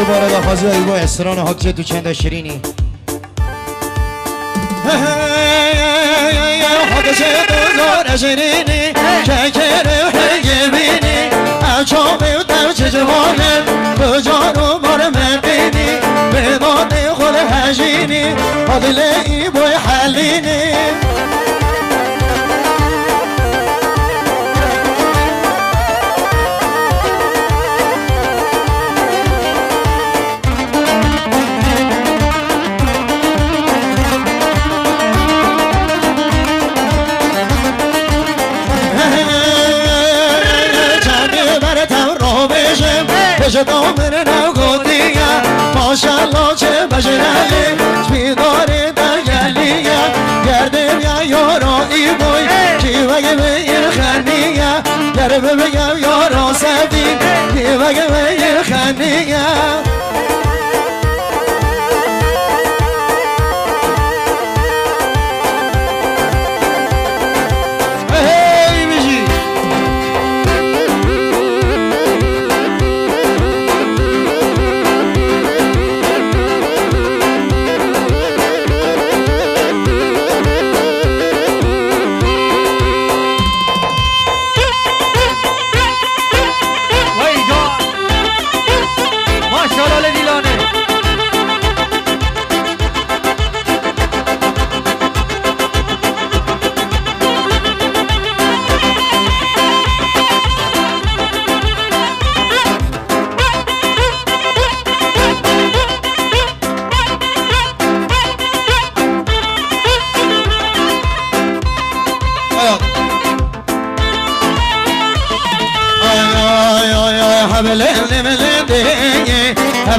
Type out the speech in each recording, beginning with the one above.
دوباره دخوازی های با استران حاکجه تو چند شیرینی حاکجه دوزار شیرینی که کرم هنگی بینی اچامه و ترچه جوانه بجانو بار من بینی بدانه خود هجینی عدله ای بای حلینی بشه دامن نگودیه ماشالله چه بشنالی بیداری دنگلیه گردم یا یارایی بوی کی بگه به این خنیه گربه بگم یارا سبین کی بگه به این خنیه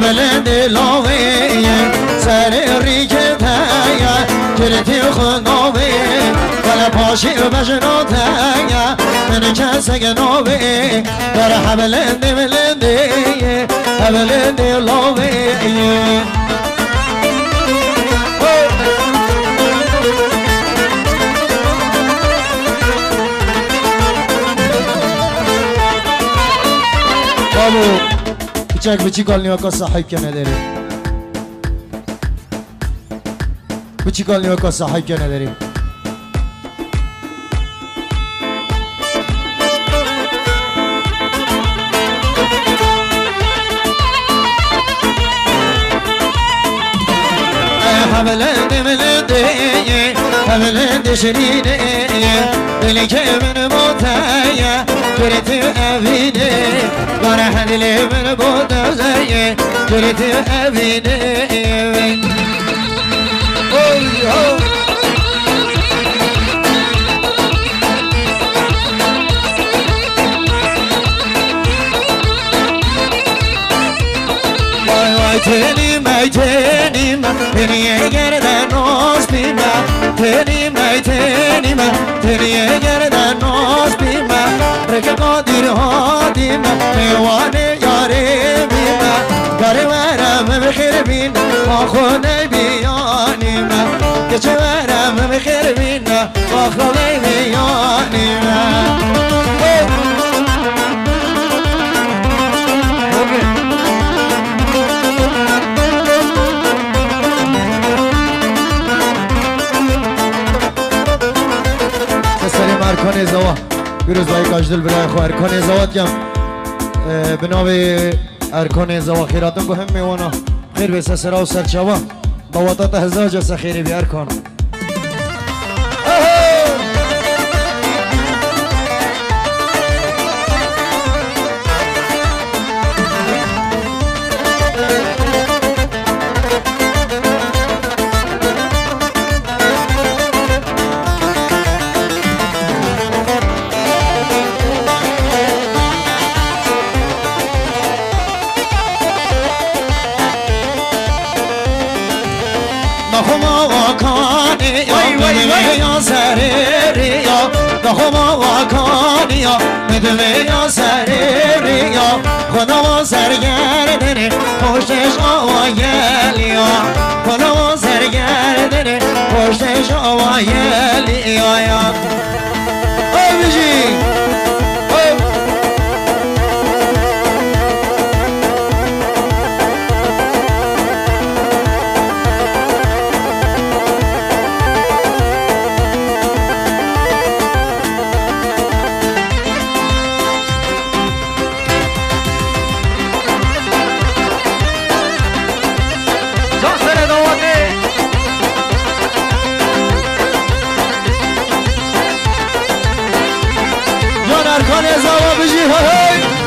بلندی لاویه سر ریکه تایا جرتی خنویه ولی پاشی بجنو تایا من کسگ نویه در بلندی بلندی لاویه بابو چک بچی کالنیو کا صاحب که نداری بچی کالنیو کا صاحب که نداری حملند شرینه دلی که من بودایه جریت اوینه باره دلی من بودایه جریت اوینه تنیم تنیه گردن ناز بیما تنیم تنیه گردن ناز بیما رک قادر ها دیما میوانه یاره بیما گره ورم بخیر بین ما خونه بیانیما که چه ورم بخیر بین ما خونه بیانیما ارکان زوا بیروز بای کاجدل برای خو ارکان زوات کم بناوی ارکان زوا خیراتون که هم میوانا خیر بیسه سرا و سرچوا با وطات هزاج سخیری بی ارکان یا سریا نخما واکانیا مدوه یا سریا خدا و سرگردنه پشتش آوایلیا خدا و سرگردنه پشتش آوایلیا ای بجی بجي هاي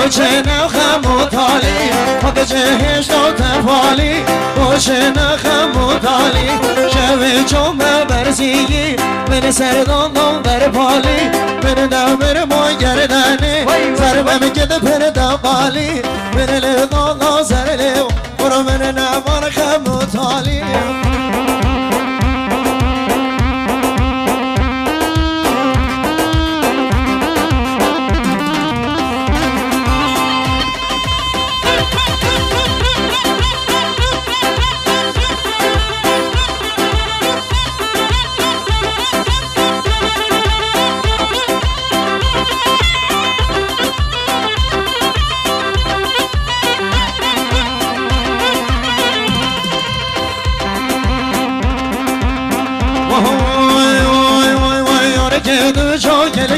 وچه خموتالی حق جهش دو تفالی وچه خموتالی شوی چون برزیگی من سردان بر پالی من دمر ما گردنی ضربم کده پر دقالی من لغالا زرلی برو من نمان خموتالی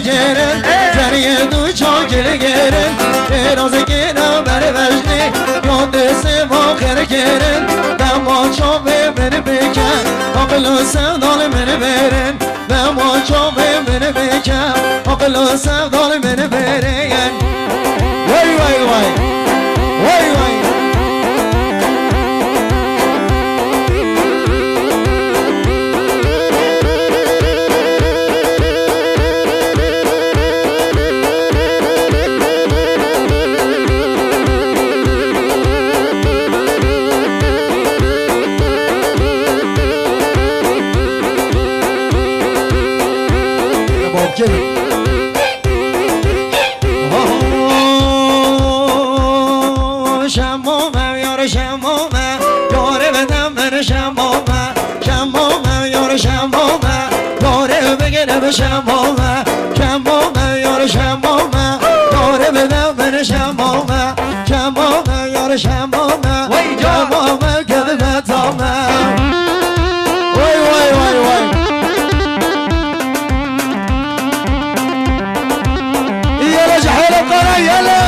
گرن زریه دو چا گرن راز گیرم بر وجنی یاد سوا خیر گرن دما چا به من بکن عقل و سودال من برن دما چا به من بکن عقل و سودال من برن وای وای وای وای وای شمومه یار شمومه یاره بدم من شمومه شمومه یار شمومه یاره بگیره به شمومه شمومه یار شمومه یاره بدم من شمومه شمومه یار شمومه شمومه که به تامه وای وای وای وای يلا جحيل القرى يلا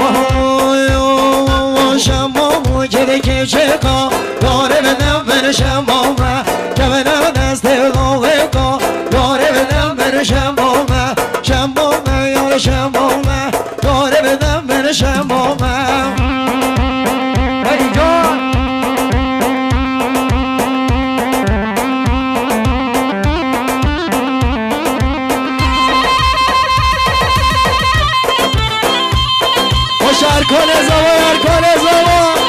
وهو شموم جدي كيشكا داره بدم من شموم كمنا دست غوكا داره بدم من شموم شموم يا شموم داره بدم من شموم کنه زمان کنه زمان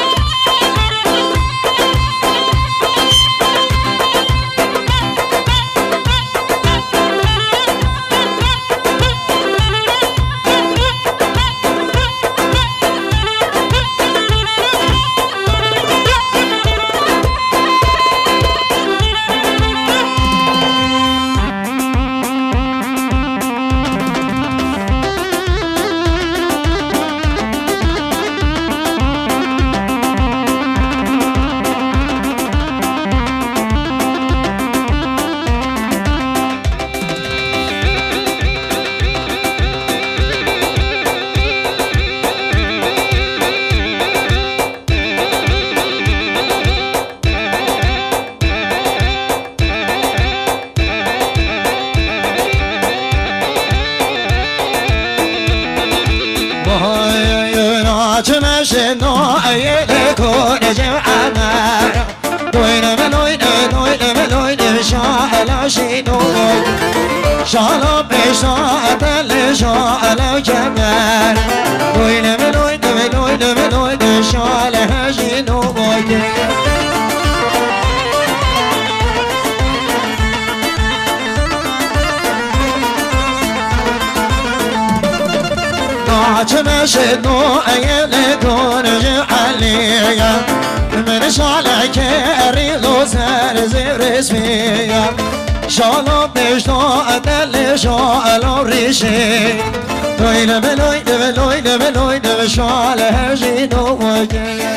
شنو أيد كون جمعنا دوين ملوين دوين ملوين شاء شنو شاء بشاء شاء جمال دوين ملوين ملوين ملوين شاء شنو عاتم شدو أيل دون جعليا من شالك أريلو زر زر اسميا شالو بشتو أدل شالو ريشي دوين بلوين بلوين بلوين بشال هجينو وجيا